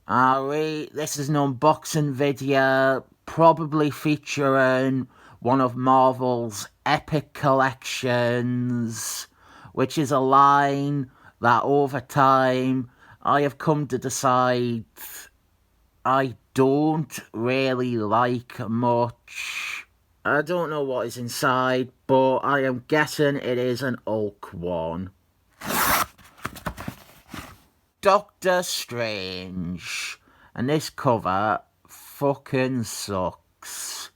This is an unboxing video, probably featuring one of Marvel's epic collections, which is a line that over time I have come to decide I don't really like much. I don't know what is inside, but I am guessing it is an Hulk one. Doctor Strange. And this cover fucking sucks.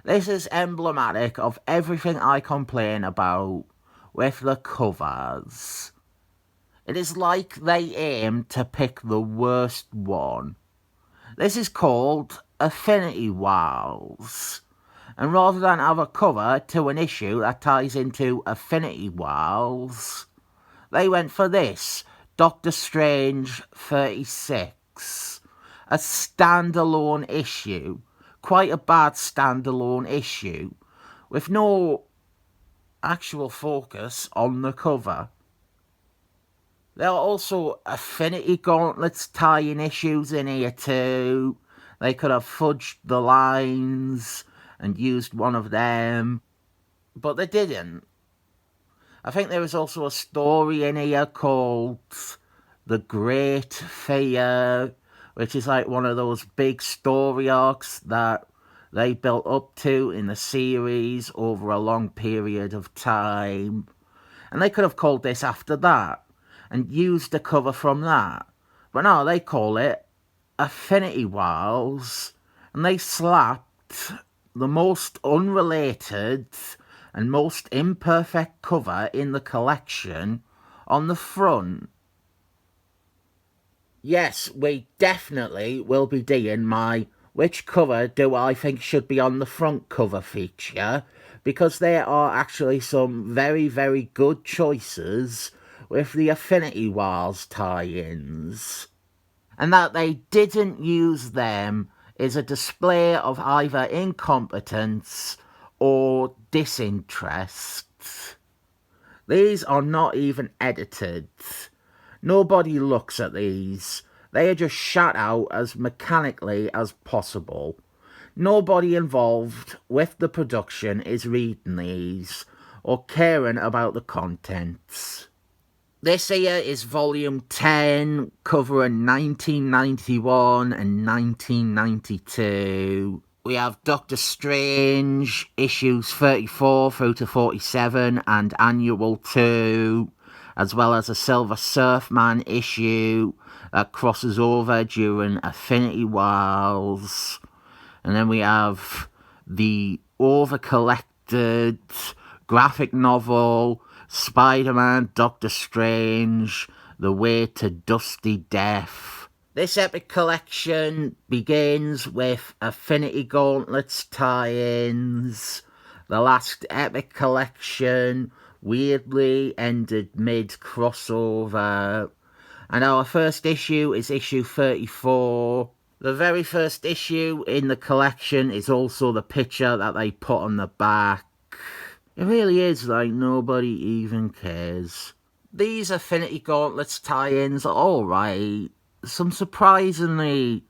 This is emblematic of everything I complain about with the covers. It is like they aim to pick the worst one. This is called Affinity Wars. And rather than have a cover to an issue that ties into Affinity Wars, they went for this, Doctor Strange 36. A standalone issue. Quite a bad standalone issue. With no actual focus on the cover. There are also Affinity Gauntlets tying issues in here too. They could have fudged the lines and used one of them, but they didn't. I think there was also a story in here called The Great Fear, which is like one of those big story arcs that they built up to in the series over a long period of time. And they could have called this after that and used the cover from that. But no, they call it Affinity Wars, and they slapped the most unrelated and most imperfect cover in the collection on the front. Yes, we definitely will be doing my which cover do I think should be on the front cover feature, because there are actually some very, very good choices with the Affinity Wars tie-ins. And that they didn't use them is a display of either incompetence or disinterest. These are not even edited. Nobody looks at these. They are just shot out as mechanically as possible. Nobody involved with the production is reading these or caring about the contents. This here is volume 10, covering 1991 and 1992. We have Doctor Strange, issues 34 through to 47 and Annual 2, as well as a Silver Surfman issue that crosses over during Affinity Wars. And then we have the overcollected graphic novel Spider-Man, Doctor Strange, The Way to Dusty Death. This epic collection begins with Affinity Gauntlets tie-ins. The last epic collection weirdly ended mid-crossover. And our first issue is issue 34. The very first issue in the collection is also the picture that they put on the back. It really is like nobody even cares. These Affinity Gauntlets tie-ins are alright. Some surprisingly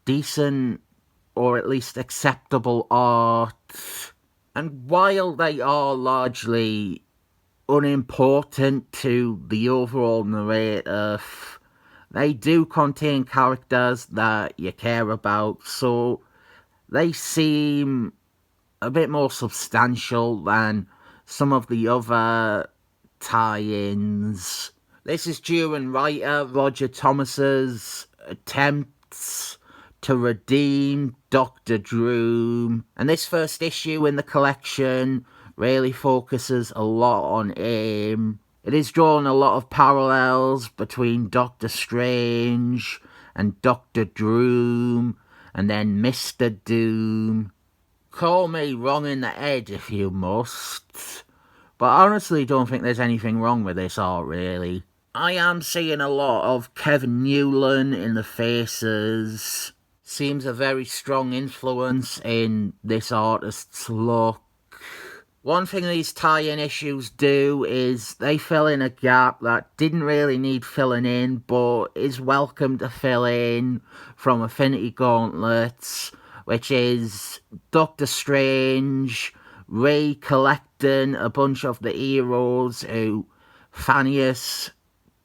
decent or at least acceptable art. And while they are largely unimportant to the overall narrative, they do contain characters that you care about, so they seem a bit more substantial than some of the other tie-ins. This is during writer Roger Thomas's attempts to redeem Dr. Doom, and this first issue in the collection really focuses a lot on him. It is drawing a lot of parallels between Doctor Strange and Dr. Doom, and then Mr. Doom. Call me wrong in the head if you must, but I honestly don't think there's anything wrong with this art, really. I am seeing a lot of Kevin Newland in the faces. Seems a very strong influence in this artist's look. One thing these tie-in issues do is they fill in a gap that didn't really need filling in, but is welcome to fill in from Infinity Gauntlets, which is Doctor Strange recollecting a bunch of the heroes who Thanius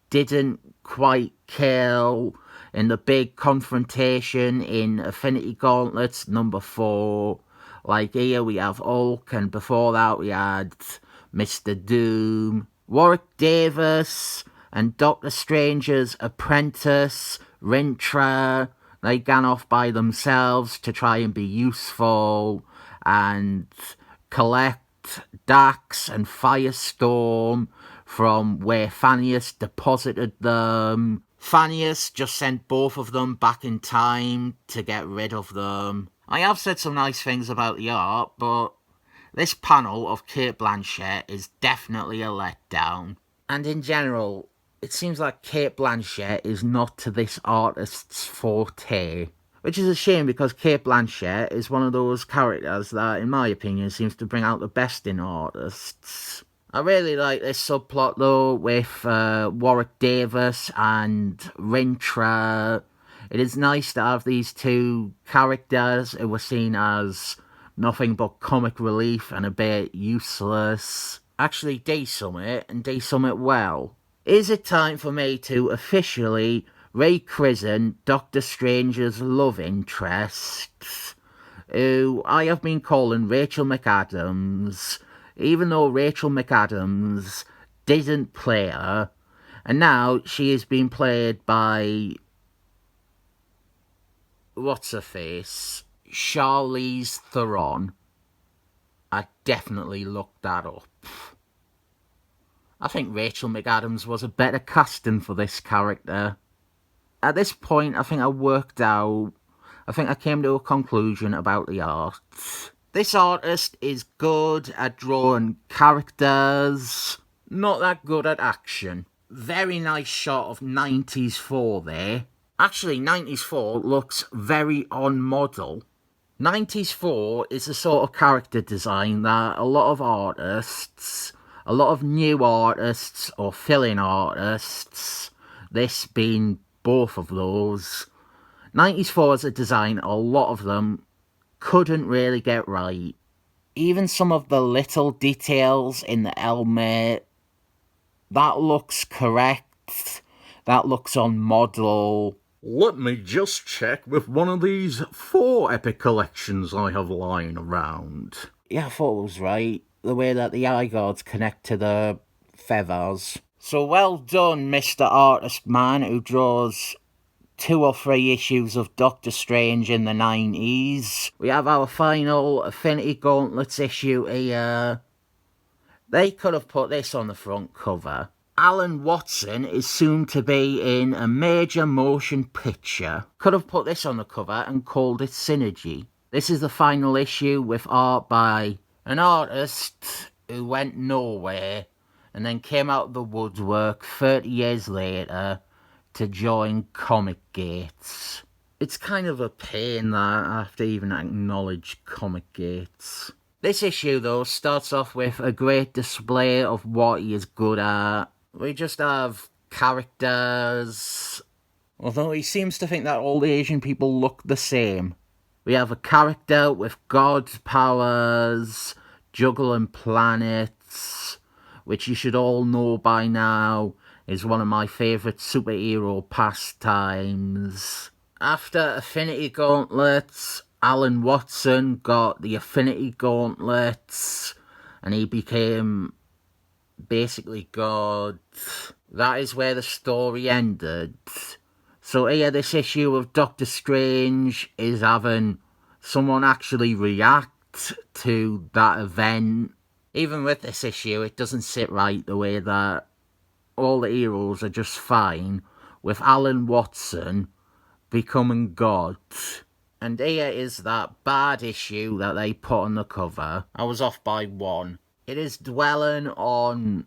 didn't quite kill in the big confrontation in Infinity Gauntlets #4. Like here we have Hulk, and before that we had Mr. Doom. Warwick Davis and Doctor Strange's apprentice, Rintra, they gone off by themselves to try and be useful and collect Dax and Firestorm from where Thanius deposited them. Thanius just sent both of them back in time to get rid of them. I have said some nice things about the art, but this panel of Cate Blanchett is definitely a letdown. And in general, it seems like Cate Blanchett is not to this artist's forte. Which is a shame, because Cate Blanchett is one of those characters that, in my opinion, seems to bring out the best in artists. I really like this subplot though, with Warwick Davis and Rintra. It is nice to have these two characters who were seen as nothing but comic relief and a bit useless actually do something, and do something well. Is it time for me to officially rechristen Doctor Strange's love interest, who I have been calling Rachel McAdams, even though Rachel McAdams didn't play her, and now she is being played by what's-her-face, Charlize Theron. I definitely looked that up. I think Rachel McAdams was a better casting for this character. At this point, I think I came to a conclusion about the art. This artist is good at drawing characters, not that good at action. Very nice shot of 90s 4 there. Actually, 90s 4 looks very on model. 90s 4 is the sort of character design that a lot of artists, a lot of new artists or fill-in artists, this being both of those, 90s 4 is a design a lot of them couldn't really get right. Even some of the little details in the helmet, that looks correct, that looks on model. Let me just check with one of these 4 epic collections I have lying around. Yeah, I thought it was right. The way that the eye guards connect to the feathers. So well done, Mr. Artist Man, who draws 2 or 3 issues of Doctor Strange in the 90s. We have our final Infinity Gauntlets issue here. They could have put this on the front cover. Alan Watson is soon to be in a major motion picture. Could have put this on the cover and called it Synergy. This is the final issue with art by an artist who went nowhere and then came out of the woodwork 30 years later to join Comic Gates. It's kind of a pain that I have to even acknowledge Comic Gates. This issue though starts off with a great display of what he is good at. We just have characters, although he seems to think that all the Asian people look the same. We have a character with god powers, juggling planets, which you should all know by now is one of my favourite superhero pastimes. After Infinity Gauntlets, Alan Watson got the Infinity Gauntlets, and he became basically God. That is where the story ended. So here, this issue of Doctor Strange is having someone actually react to that event. Even with this issue, it doesn't sit right the way that all the heroes are just fine, with Alan Watson becoming God. And here is that bad issue that they put on the cover. I was off by 1. It is dwelling on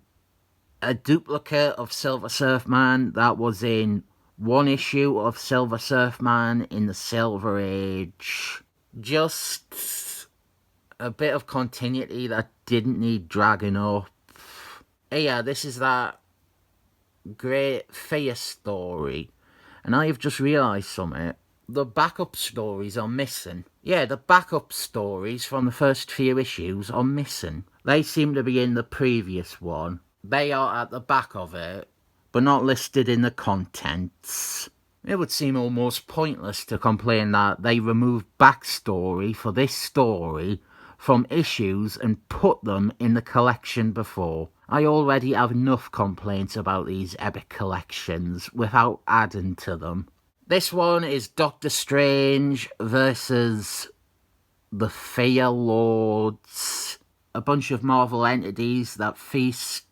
a duplicate of Silver Surfman that was in 1 issue of Silver Surfman in the Silver Age. Just a bit of continuity that didn't need dragging up. Yeah, this is that great fear story. And I have just realised something. The backup stories are missing. Yeah, the backup stories from the first few issues are missing. They seem to be in the previous one. They are at the back of it, but not listed in the contents. It would seem almost pointless to complain that they removed backstory for this story from issues and put them in the collection before. I already have enough complaints about these epic collections without adding to them. This one is Doctor Strange versus the Fear Lords. A bunch of Marvel entities that feast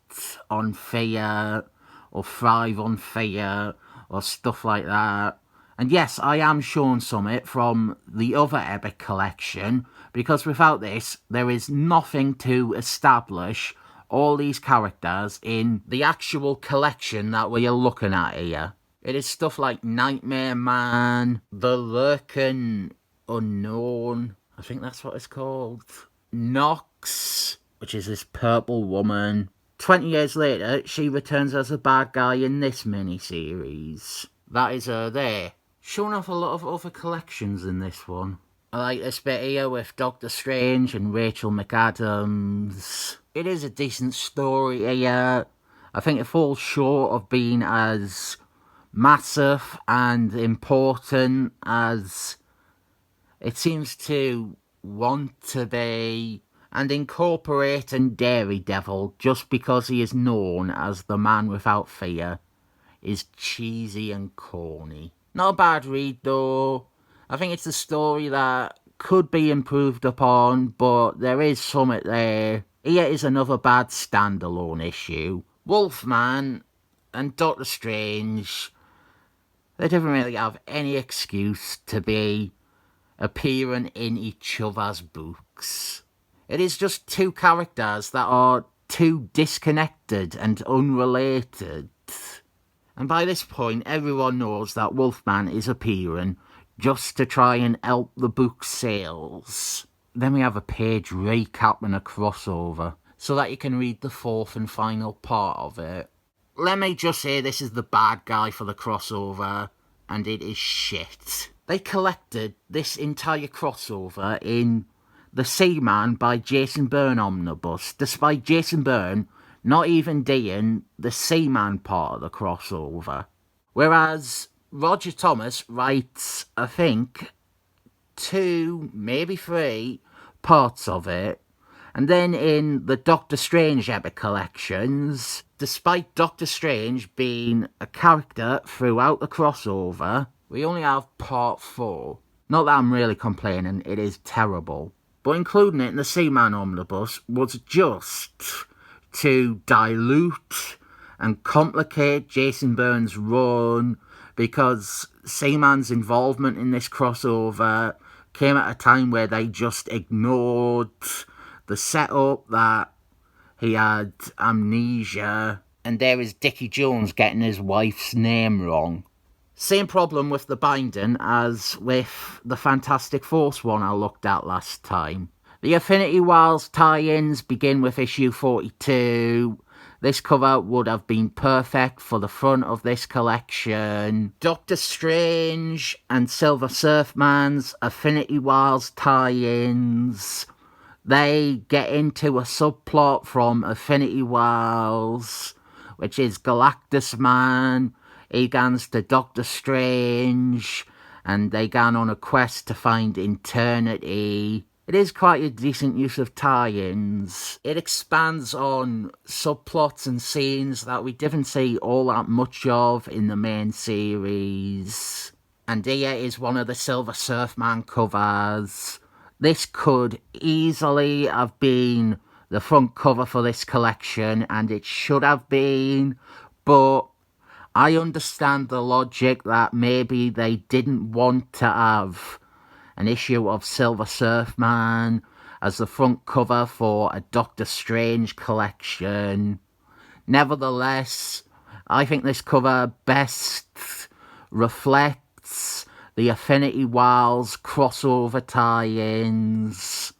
on fear or thrive on fear or stuff like that. And yes, I am showing something from the other epic collection, because without this, there is nothing to establish all these characters in the actual collection that we are looking at here. It is stuff like Nightmare Man, The Lurking Unknown, I think that's what it's called, Nox, which is this purple woman. 20 years later, she returns as a bad guy in this miniseries. That is her there. Showing off a lot of other collections in this one. I like this bit here with Doctor Strange and Rachel McAdams. It is a decent story here. I think it falls short of being as massive and important as it seems to want to be, and incorporating Daredevil just because he is known as the man without fear is cheesy and corny. Not a bad read though. I think it's a story that could be improved upon, but there is something there. Here is another bad standalone issue. Wolfman and Doctor Strange, they didn't really have any excuse to be appearing in each other's books. It is just two characters that are too disconnected and unrelated. And by this point, everyone knows that Wolfman is appearing just to try and help the book sales. Then we have a page recapping a crossover, so that you can read the fourth and final part of it. Let me just say this is the bad guy for the crossover, and it is shit. They collected this entire crossover in The Seaman by Jason Byrne omnibus, despite Jason Byrne not even doing the Seaman part of the crossover. Whereas Roger Thomas writes, I think, 2, maybe 3 parts of it. And then in the Doctor Strange epic collections, despite Doctor Strange being a character throughout the crossover, we only have part 4. Not that I'm really complaining, it is terrible. But including it in the Seaman omnibus was just to dilute and complicate Jason Byrne's run, because Seaman's involvement in this crossover came at a time where they just ignored the setup that he had amnesia, and there is Dickie Jones getting his wife's name wrong. Same problem with the binding as with the Fantastic Force one I looked at last time. The Infinity Wars tie-ins begin with issue 42. This cover would have been perfect for the front of this collection. Doctor Strange and Silver Surfman's Infinity Wars tie-ins. They get into a subplot from Infinity Wars, which is Galactus Man. He goes to Doctor Strange, and they go on a quest to find eternity. It is quite a decent use of tie-ins. It expands on subplots and scenes that we didn't see all that much of in the main series. And here is one of the Silver Surfman covers. This could easily have been the front cover for this collection, and it should have been, but I understand the logic that maybe they didn't want to have an issue of Silver Surfman as the front cover for a Doctor Strange collection. Nevertheless, I think this cover best reflects the Infinity Wars crossover tie-ins.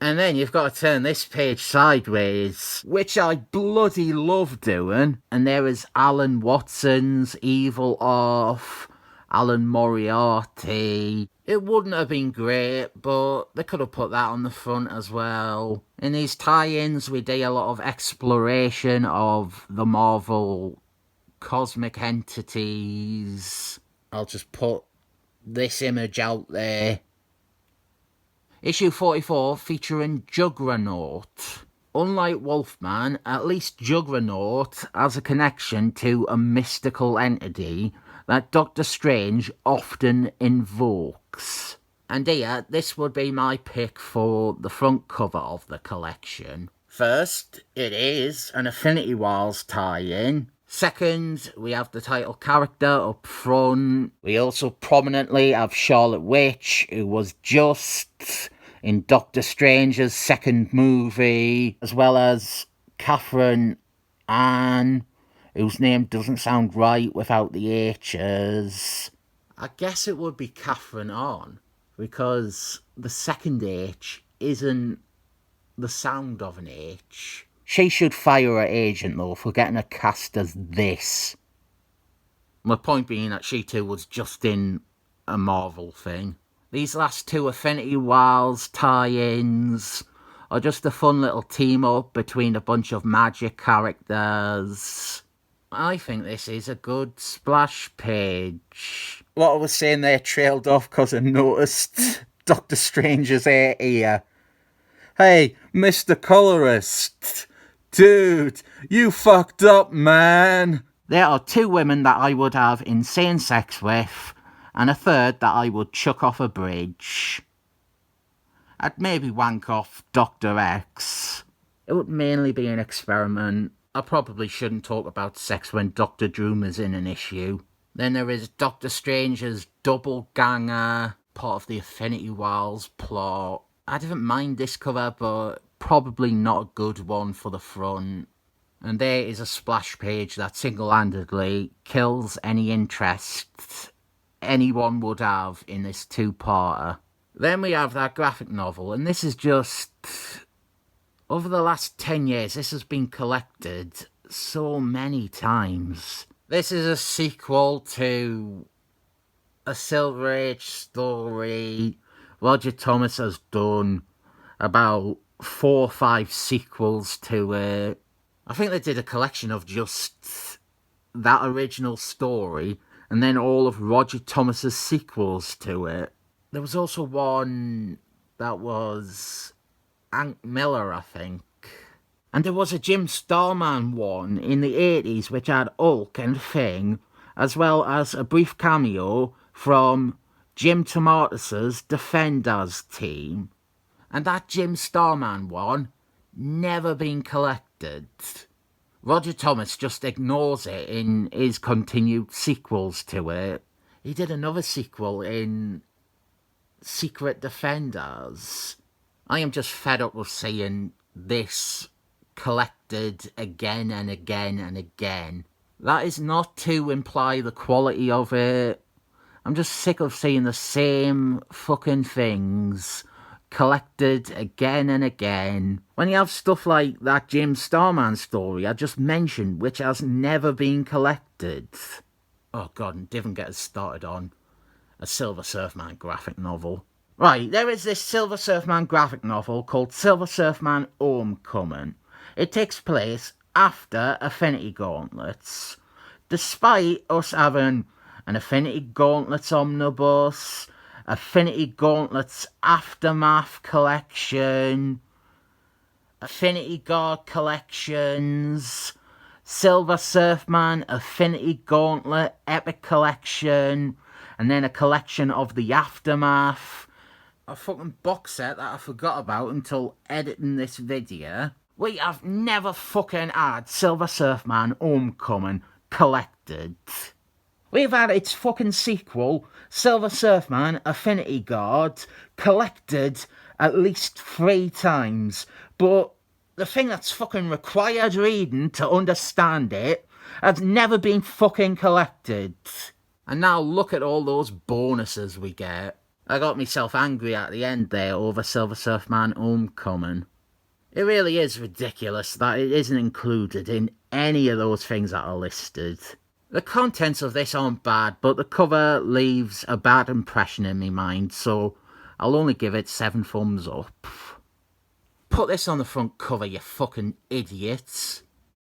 And then you've got to turn this page sideways, which I bloody love doing. And there is Alan Watson's Evil Off, Alan Moriarty. It wouldn't have been great, but they could have put that on the front as well. In these tie-ins, we do a lot of exploration of the Marvel cosmic entities. I'll just put this image out there. Issue 44 featuring Juggernaut. Unlike Wolfman, at least Juggernaut has a connection to a mystical entity that Doctor Strange often invokes. And here, this would be my pick for the front cover of the collection. First, it is an Infinity Wars tie-in. Second, we have the title character up front. We also prominently have Charlotte Witch, who was just in Doctor Strange's second movie, as well as Catherine Ann, whose name doesn't sound right without the H's. I guess it would be Catherine Ann, because the second H isn't the sound of an H. She should fire her agent, though, for getting her cast as this. My point being that she too was just in a Marvel thing. These last two Infinity Wars tie-ins are just a fun little team-up between a bunch of magic characters. I think this is a good splash page. What I was saying there trailed off because I noticed Doctor Strange's hair here. Hey, Mr. Colorist. Dude, you fucked up, man. There are two women that I would have insane sex with, and a third that I would chuck off a bridge. I'd maybe wank off Dr. X. It would mainly be an experiment. I probably shouldn't talk about sex when Dr. Doom is in an issue. Then there is Doctor Strange's double ganger, part of the Infinity Wars plot. I didn't mind this cover, but probably not a good one for the front. And there is a splash page that single-handedly kills any interest anyone would have in this two-parter. Then we have that graphic novel, and this is just... over the last 10 years, this has been collected so many times. This is a sequel to a Silver Age story Roger Thomas has done about 4 or 5 sequels to it. I think they did a collection of just that original story and then all of Roger Thomas's sequels to it. There was also one that was Hank Miller, I think. And there was a Jim Starman one in the 80s which had Hulk and Thing, as well as a brief cameo from Jim Tomatis's Defenders team. And that Jim Starman one, never been collected. Roger Thomas just ignores it in his continued sequels to it. He did another sequel in Secret Defenders. I am just fed up with seeing this collected again and again and again. That is not to imply the quality of it. I'm just sick of seeing the same fucking things collected again and again. When you have stuff like that Jim Starman story I just mentioned, which has never been collected. Oh god, and didn't get us started on a Silver Surfman graphic novel. Right, there is this Silver Surfman graphic novel called Silver Surfman Homecoming. It takes place after Infinity Gauntlets. Despite us having an Infinity Gauntlets omnibus, Infinity Gauntlets Aftermath collection, Infinity Guard collections, Silver Surfman Infinity Gauntlet Epic collection, and then a collection of the Aftermath. A fucking box set that I forgot about until editing this video. We have never fucking had Silver Surfman Homecoming collected. We've had its fucking sequel, Silver Surfman Infinity Guard, collected at least 3 times. But the thing that's fucking required reading to understand it has never been fucking collected. And now look at all those bonuses we get. I got myself angry at the end there over Silver Surfman Homecoming. It really is ridiculous that it isn't included in any of those things that are listed. The contents of this aren't bad, but the cover leaves a bad impression in my mind, so I'll only give it 7 thumbs up. Put this on the front cover, you fucking idiots.